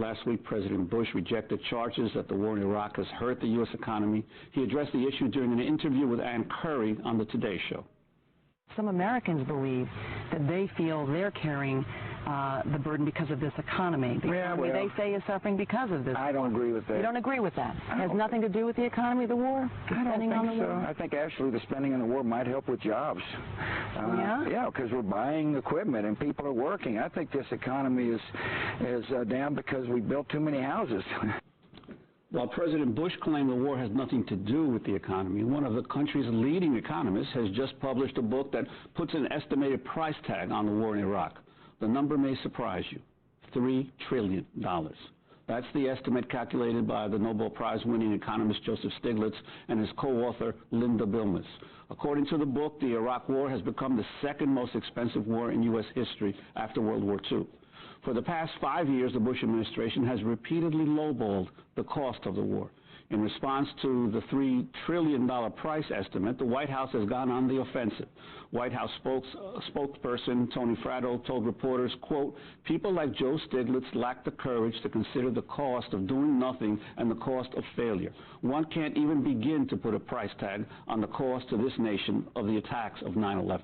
Last week, President Bush rejected charges that the war in Iraq has hurt the U.S. economy. He addressed the issue during an interview with Ann Curry on the Today Show. Some Americans believe that they feel they're carrying the burden because of this economy. The economy they say is suffering because of this. I don't agree with that. You don't agree with that? It has nothing to do with the economy, the war? I don't think so. I think actually the spending on the war might help with jobs. Yeah, because we're buying equipment and people are working. I think this economy is down because we built too many houses. While President Bush claimed the war has nothing to do with the economy, one of the country's leading economists has just published a book that puts an estimated price tag on the war in Iraq. The number may surprise you, $3 trillion. That's the estimate calculated by the Nobel Prize-winning economist Joseph Stiglitz and his co-author Linda Bilmes. According to the book, the Iraq War has become the second most expensive war in U.S. history after World War II. For the past 5 years, the Bush administration has repeatedly lowballed the cost of the war. In response to the $3 trillion price estimate, the White House has gone on the offensive. White House spokesperson Tony Fratto told reporters, quote, "People like Joe Stiglitz lack the courage to consider the cost of doing nothing and the cost of failure. One can't even begin to put a price tag on the cost to this nation of the attacks of 9/11.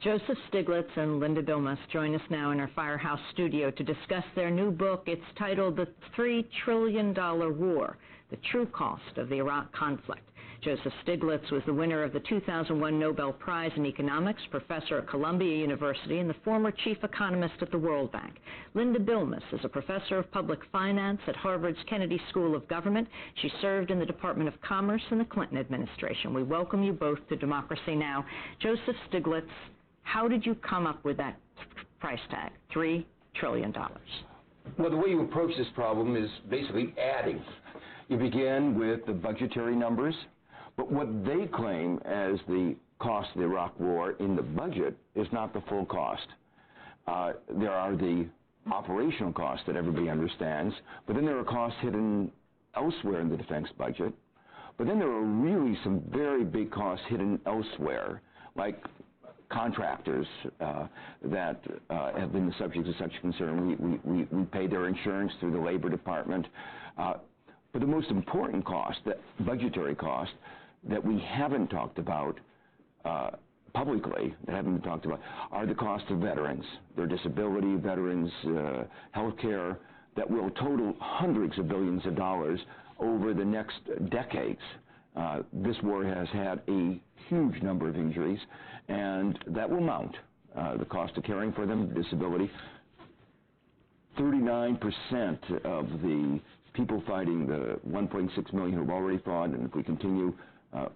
Joseph Stiglitz and Linda Bilmes join us now in our Firehouse studio to discuss their new book. It's titled The $3 Trillion War, The True Cost of the Iraq Conflict. Joseph Stiglitz was the winner of the 2001 Nobel Prize in Economics, professor at Columbia University, and the former chief economist at the World Bank. Linda Bilmes is a professor of public finance at Harvard's Kennedy School of Government. She served in the Department of Commerce in the Clinton administration. We welcome you both to Democracy Now! Joseph Stiglitz, how did you come up with that price tag, $3 trillion? Well, the way you approach this problem is basically adding. You begin with the budgetary numbers, but what they claim as the cost of the Iraq War in the budget is not the full cost. There are the operational costs that everybody understands, but then there are costs hidden elsewhere in the defense budget. But then there are really some very big costs hidden elsewhere, like contractors that have been the subject of such concern. We pay their insurance through the Labor Department. But the most important cost, the budgetary cost, that we haven't talked about publicly, that haven't been talked about, are the costs of veterans, their disability, veterans, health care, that will total hundreds of billions of dollars over the next decades. This war has had a huge number of injuries, and that will mount. The cost of caring for them, disability. 39% of the people fighting, the 1.6 million who have already fought, and if we continue,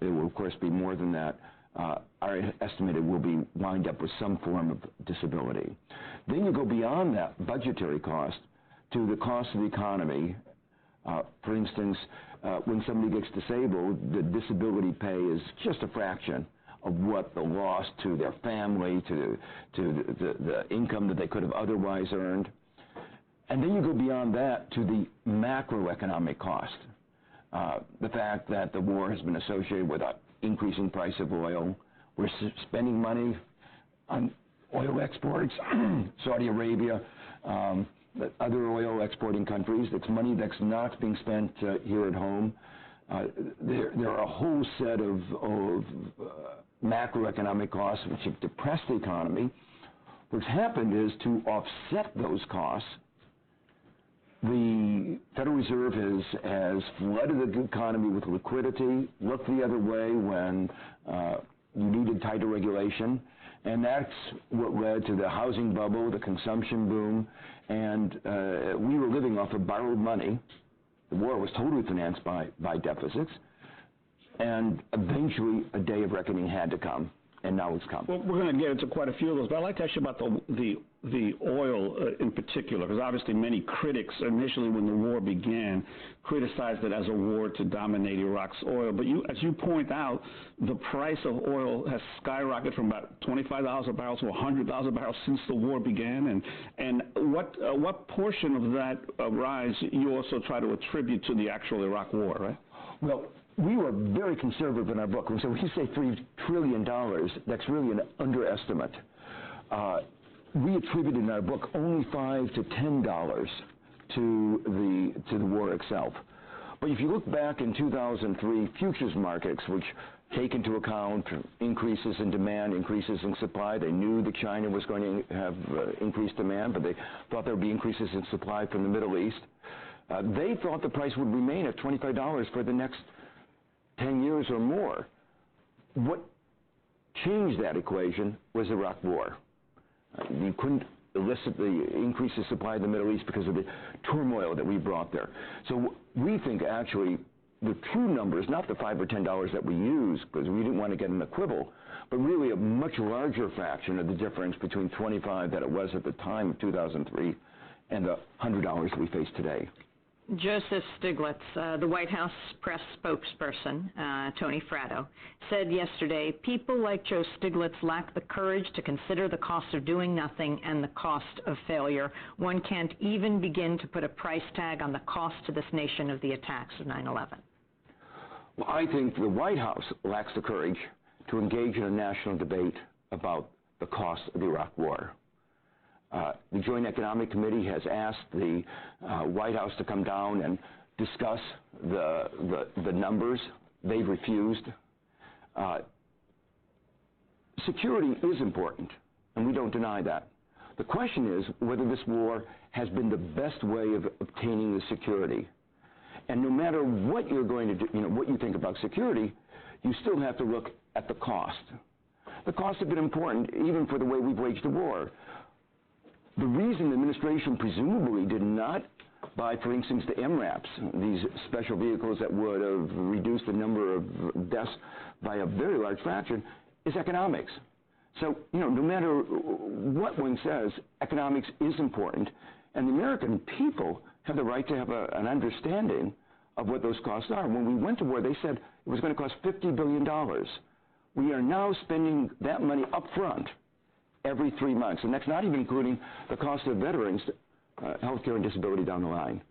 it will of course be more than that, are estimated will be wind up with some form of disability. Then you go beyond that budgetary cost to the cost of the economy. For instance, when somebody gets disabled, the disability pay is just a fraction of what the loss to their family, to the income that they could have otherwise earned. And then you go beyond that to the macroeconomic cost. The fact that the war has been associated with an increasing price of oil. We're spending money on oil exports, Saudi Arabia, other oil exporting countries. It's money that's not being spent here at home. There are a whole set of macroeconomic costs which have depressed the economy. What's happened is, to offset those costs, the Federal Reserve has flooded the economy with liquidity, looked the other way when you needed tighter regulation, and that's what led to the housing bubble, the consumption boom, and we were living off of borrowed money. The war was totally financed by deficits, and eventually a day of reckoning had to come, and now it's come. Well, we're going to get into quite a few of those, but I'd like to ask you about the oil in particular, because obviously many critics initially when the war began criticized it as a war to dominate Iraq's oil. But as you point out, the price of oil has skyrocketed from about $25 a barrel to $100 a barrel since the war began. And what portion of that rise you also try to attribute to the actual Iraq war, right? Well, we were very conservative in our book. So when you say $3 trillion, that's really an underestimate. We attributed in our book only $5 to $10 to the war itself. But if you look back in 2003, futures markets, which take into account increases in demand, increases in supply. They knew that China was going to have increased demand, but they thought there would be increases in supply from the Middle East. They thought the price would remain at $25 for the next 10 years or more. What changed that equation was the Iraq War. You couldn't elicit the increase in supply in the Middle East because of the turmoil that we brought there. So we think actually the true number is not the $5 or $10 that we use, because we didn't want to get in a quibble, but really a much larger fraction of the difference between 25 that it was at the time of 2003 and the $100 we face today. Joseph Stiglitz, the White House press spokesperson, Tony Fratto, said yesterday, people like Joe Stiglitz lack the courage to consider the cost of doing nothing and the cost of failure. One can't even begin to put a price tag on the cost to this nation of the attacks of 9/11. Well, I think the White House lacks the courage to engage in a national debate about the cost of the Iraq War. The Joint Economic Committee has asked the White House to come down and discuss the numbers. They've refused. Security is important, and we don't deny that. The question is whether this war has been the best way of obtaining the security. And no matter what you're going to do, what you think about security, you still have to look at the cost. The costs have been important even for the way we've waged the war. The reason the administration presumably did not buy, for instance, the MRAPs, these special vehicles that would have reduced the number of deaths by a very large fraction, is economics. So, no matter what one says, economics is important, and the American people have the right to have an understanding of what those costs are. When we went to war, they said it was going to cost $50 billion. We are now spending that money up front every 3 months, and that's not even including the cost of veterans, health care and disability down the line.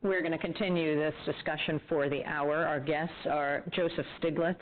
We're going to continue this discussion for the hour. Our guests are Joseph Stiglitz